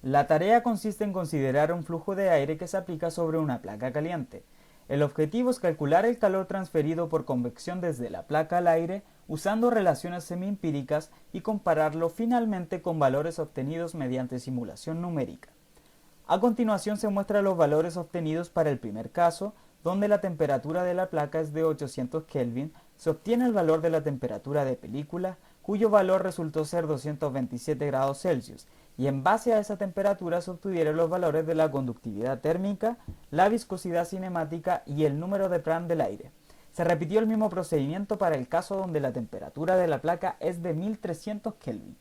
La tarea consiste en considerar un flujo de aire que se aplica sobre una placa caliente. El objetivo es calcular el calor transferido por convección desde la placa al aire usando relaciones semiempíricas y compararlo finalmente con valores obtenidos mediante simulación numérica. A continuación se muestran los valores obtenidos para el primer caso, donde la temperatura de la placa es de 800 Kelvin, se obtiene el valor de la temperatura de película, cuyo valor resultó ser 227 grados Celsius, y en base a esa temperatura se obtuvieron los valores de la conductividad térmica, la viscosidad cinemática y el número de Prandtl del aire. Se repitió el mismo procedimiento para el caso donde la temperatura de la placa es de 1300 Kelvin.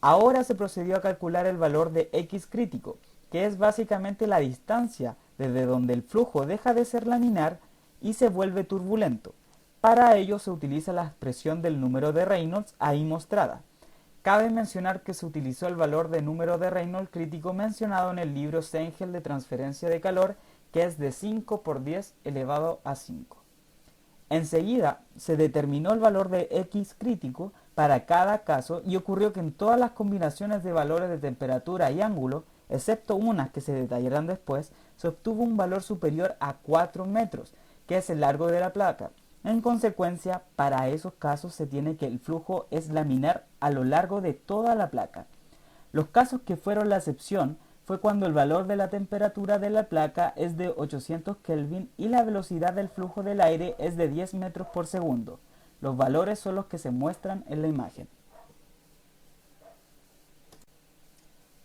Ahora se procedió a calcular el valor de X crítico, que es básicamente la distancia desde donde el flujo deja de ser laminar y se vuelve turbulento. Para ello se utiliza la expresión del número de Reynolds ahí mostrada. Cabe mencionar que se utilizó el valor de número de Reynolds crítico mencionado en el libro Sengel de transferencia de calor, que es de 5 por 10 elevado a 5. Enseguida se determinó el valor de X crítico para cada caso y ocurrió que en todas las combinaciones de valores de temperatura y ángulo, excepto unas que se detallarán después, se obtuvo un valor superior a 4 metros, que es el largo de la placa. En consecuencia, para esos casos se tiene que el flujo es laminar a lo largo de toda la placa. Los casos que fueron la excepción fue cuando el valor de la temperatura de la placa es de 800 Kelvin y la velocidad del flujo del aire es de 10 metros por segundo. Los valores son los que se muestran en la imagen.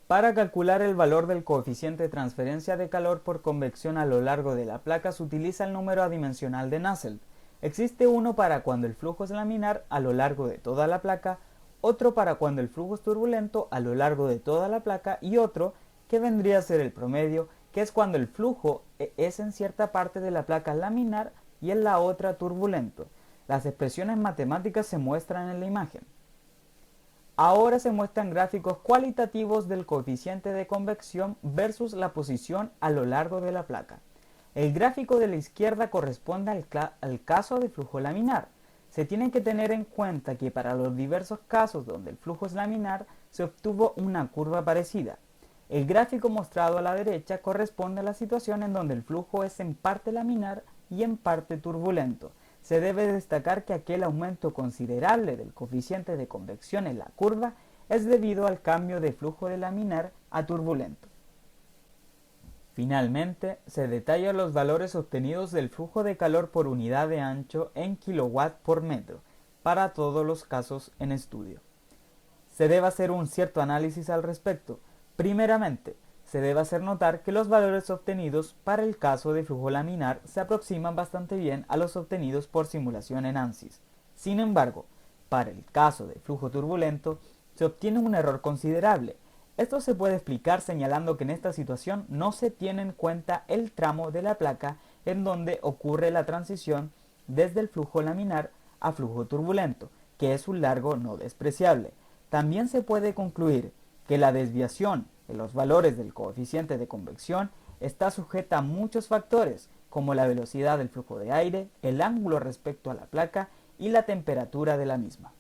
Para calcular el valor del coeficiente de transferencia de calor por convección a lo largo de la placa se utiliza el número adimensional de Nusselt. Existe uno para cuando el flujo es laminar a lo largo de toda la placa, otro para cuando el flujo es turbulento a lo largo de toda la placa y otro que vendría a ser el promedio, que es cuando el flujo es en cierta parte de la placa laminar y en la otra turbulento. Las expresiones matemáticas se muestran en la imagen. Ahora se muestran gráficos cualitativos del coeficiente de convección versus la posición a lo largo de la placa. El gráfico de la izquierda corresponde al caso de flujo laminar. Se tiene que tener en cuenta que para los diversos casos donde el flujo es laminar se obtuvo una curva parecida. El gráfico mostrado a la derecha corresponde a la situación en donde el flujo es en parte laminar y en parte turbulento. Se debe destacar que aquel aumento considerable del coeficiente de convección en la curva es debido al cambio de flujo de laminar a turbulento. Finalmente, se detallan los valores obtenidos del flujo de calor por unidad de ancho en kilowatt por metro para todos los casos en estudio. Se debe hacer un cierto análisis al respecto. Primeramente, se debe hacer notar que los valores obtenidos para el caso de flujo laminar se aproximan bastante bien a los obtenidos por simulación en ANSYS. Sin embargo, para el caso de flujo turbulento se obtiene un error considerable. Esto se puede explicar señalando que en esta situación no se tiene en cuenta el tramo de la placa en donde ocurre la transición desde el flujo laminar a flujo turbulento, que es un largo no despreciable. También se puede concluir que la desviación de los valores del coeficiente de convección está sujeta a muchos factores, como la velocidad del flujo de aire, el ángulo respecto a la placa y la temperatura de la misma.